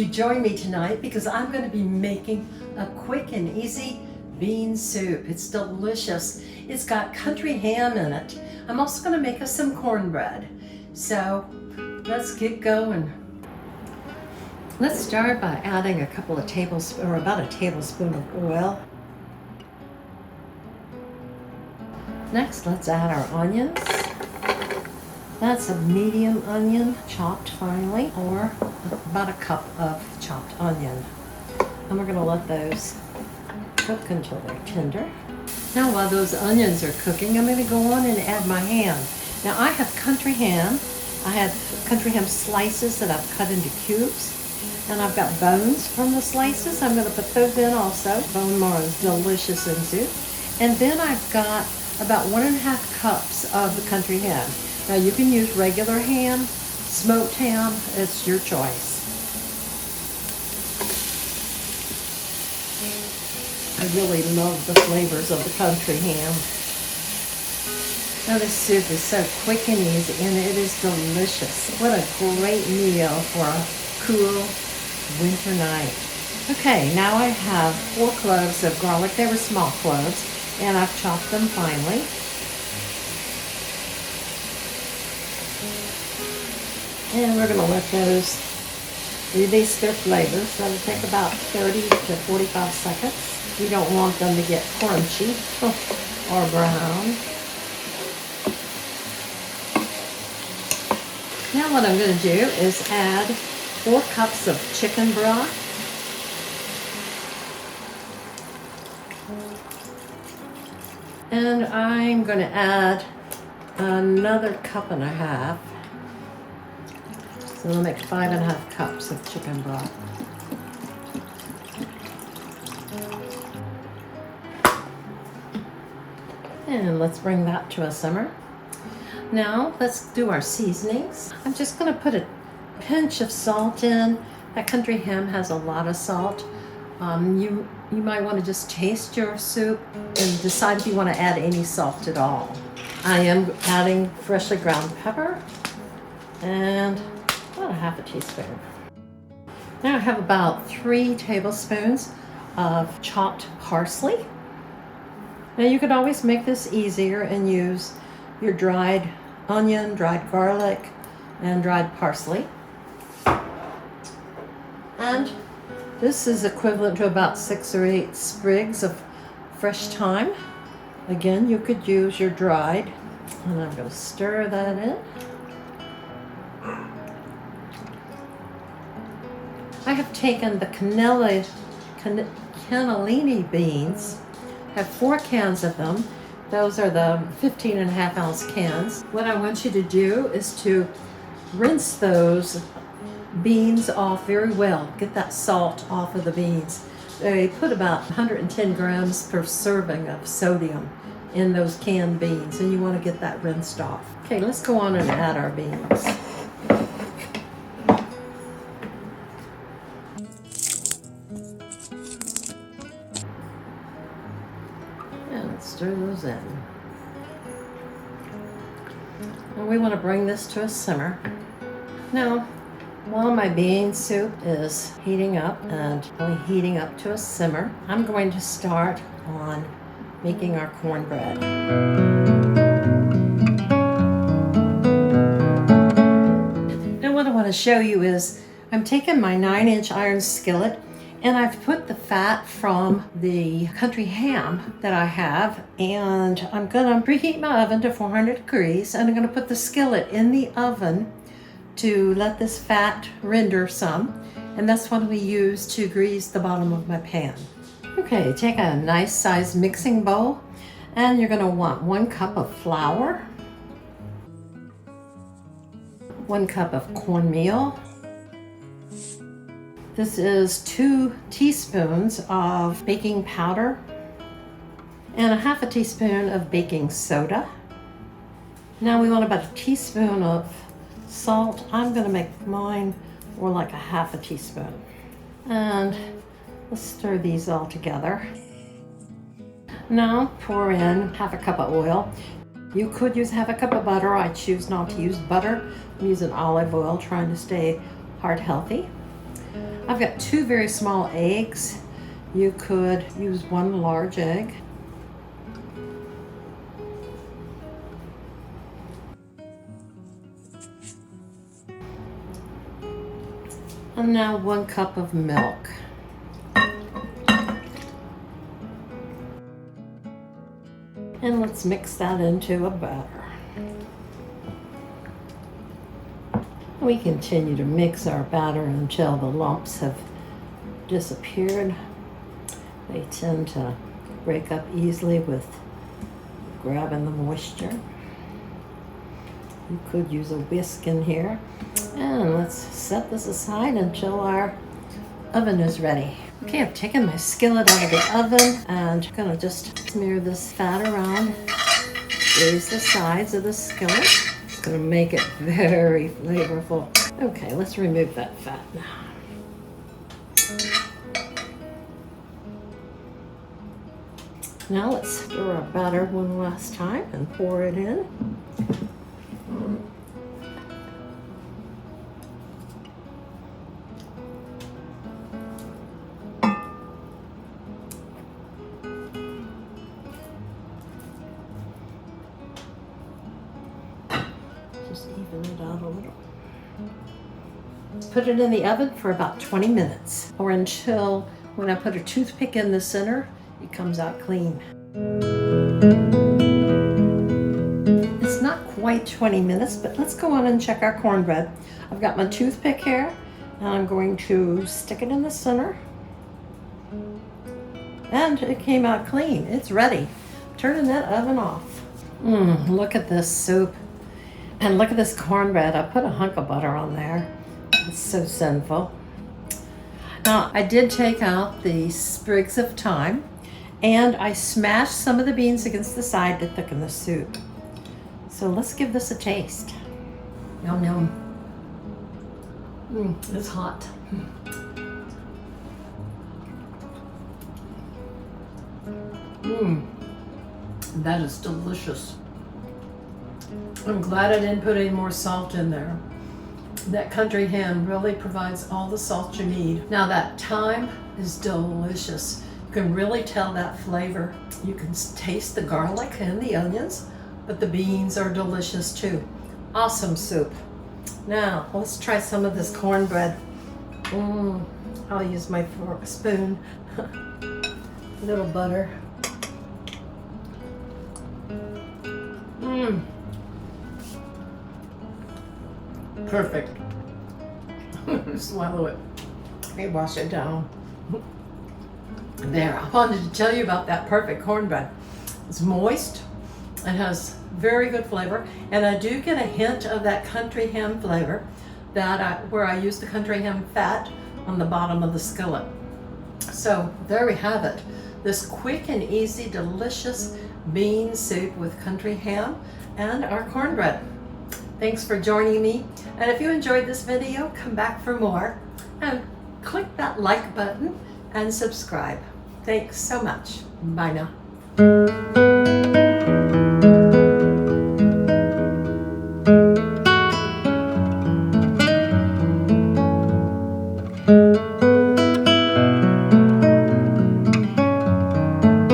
you join me tonight because I'm going to be making a quick and easy bean soup. It's delicious. It's got country ham in it. I'm also going to make us some cornbread. So let's get going. Let's start by adding a couple of tablespoons, or about a tablespoon of oil. Next, let's add our onions. That's a medium onion, chopped finely, or about a cup of chopped onion. And we're going to let those cook until they're tender. Now while those onions are cooking, I'm going to go on and add my ham. Now I have country ham. I have country ham slices that I've cut into cubes. And I've got bones from the slices. I'm going to put those in also. Bone marrow is delicious in soup. And then I've got about 1.5 cups of the country ham. Now you can use regular ham, smoked ham, it's your choice. I really love the flavors of the country ham. Now this soup is so quick and easy and it is delicious. What a great meal for a cool winter night. Okay, now I have 4 cloves of garlic. They were small cloves and I've chopped them finely. And we're going to let those release their flavors. So it'll take about 30 to 45 seconds. You don't want them to get crunchy or brown. Now what I'm going to do is add 4 cups of chicken broth. And I'm going to add another 1.5 cups. So we'll make 5.5 cups of chicken broth. And let's bring that to a simmer. Now let's do our seasonings. I'm just going to put a pinch of salt in. That country ham has a lot of salt. You might want to just taste your soup and decide if you want to add any salt at all. I am adding freshly ground pepper and about 1/2 teaspoon. Now I have about 3 tablespoons of chopped parsley. Now you could always make this easier and use your dried onion, dried garlic, and dried parsley. And this is equivalent to about 6 or 8 sprigs of fresh thyme. Again, you could use your dried. And I'm going to stir that in. I have taken the Cannellini beans. I have 4 cans of them. Those are the 15.5 ounce cans. What I want you to do is to rinse those beans off very well. Get that salt off of the beans. They put about 110 grams per serving of sodium in those canned beans, and you want to get that rinsed off. Okay, let's go on and add our beans. Stir those in. And we want to bring this to a simmer. Now, while my bean soup is heating up and only heating up to a simmer, I'm going to start on making our cornbread. Now what I want to show you is I'm taking my 9-inch iron skillet and I've put the fat from the country ham that I have, and I'm gonna preheat my oven to 400 degrees, and I'm gonna put the skillet in the oven to let this fat render some, and that's what we use to grease the bottom of my pan. Okay, take a nice sized mixing bowl, and you're gonna want 1 cup of flour, 1 cup of cornmeal. This is 2 teaspoons of baking powder and 1/2 teaspoon of baking soda. Now we want about 1 teaspoon of salt. I'm going to make mine more like 1/2 teaspoon. And let's stir these all together. Now pour in 1/2 cup of oil. You could use 1/2 cup of butter. I choose not to use butter. I'm using olive oil, trying to stay heart healthy. I've got 2 very small eggs. You could use 1 large egg. And now 1 cup of milk. And let's mix that into a batter. We continue to mix our batter until the lumps have disappeared. They tend to break up easily with grabbing the moisture. You could use a whisk in here. And let's set this aside until our oven is ready. Okay, I've taken my skillet out of the oven and I'm gonna just smear this fat around. Raise the sides of the skillet. It's gonna make it very flavorful. Okay, let's remove that fat now. Now let's stir our batter one last time and pour it in. Just even it out a little. Put it in the oven for about 20 minutes or until when I put a toothpick in the center, it comes out clean. It's not quite 20 minutes, but let's go on and check our cornbread. I've got my toothpick here and I'm going to stick it in the center. And it came out clean. It's ready. Turning that oven off. Look at this soup. And look at this cornbread. I put a hunk of butter on there. It's so sinful. Now, I did take out the sprigs of thyme and I smashed some of the beans against the side to thicken the soup. So let's give this a taste. Yum, yum. It's hot. That is delicious. I'm glad I didn't put any more salt in there. That country ham really provides all the salt you need. Now that thyme is delicious. You can really tell that flavor. You can taste the garlic and the onions, but the beans are delicious too. Awesome soup. Now let's try some of this cornbread. I'll use my spoon. A little butter. Perfect. Swallow it. Okay, wash it down. There, I wanted to tell you about that perfect cornbread. It's moist, it has very good flavor, and I do get a hint of that country ham flavor where I use the country ham fat on the bottom of the skillet. So there we have it. This quick and easy, delicious bean soup with country ham and our cornbread. Thanks for joining me. And if you enjoyed this video, come back for more and click that like button and subscribe. Thanks so much. Bye now.